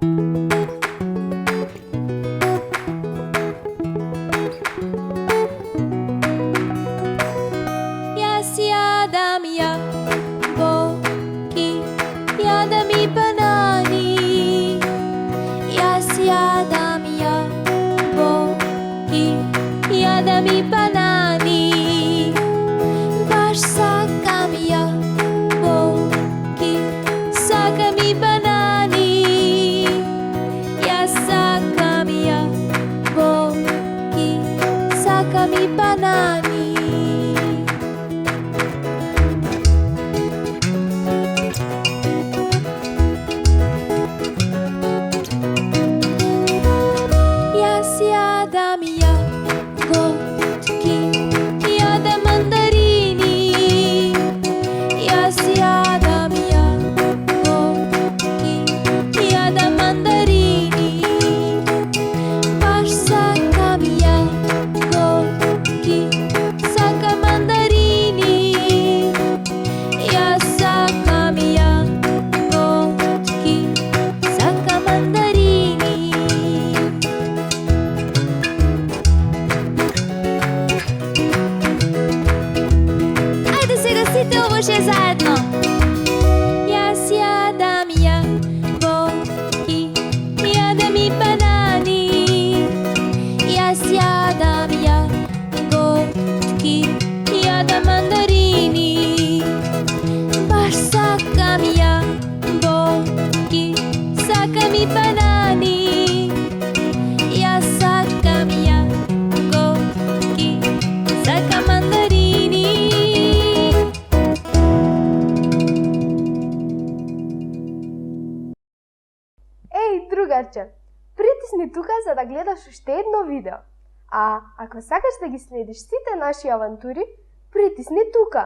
Јас јадам јаболки, јадам и банани. Јас јадам јаболки, јадам и банани. Баш сакам јаболки, сакам и банани. Јас сакам јаболки, сакам и банани. Јас јадам јаболки, јадам мандарини. Јас јадам јаболки, јадам мандарини. Баш сакам јаболки, сакам мандарини. Јас сакам јаболки, сакам мандарини. Ајде сега сите овоше заедно. Јас јадам јаболки, јадам и банани. Јас јадам јаболки, јадам мандарини. Баш сакам јаболки, сакам и банани. Јас сакам јаболки, сакам мандарини. Еј, другарче, притисни тука за да гледаш уште едно видео. А ако сакаш да ги следиш сите наши авантури, притисни тука.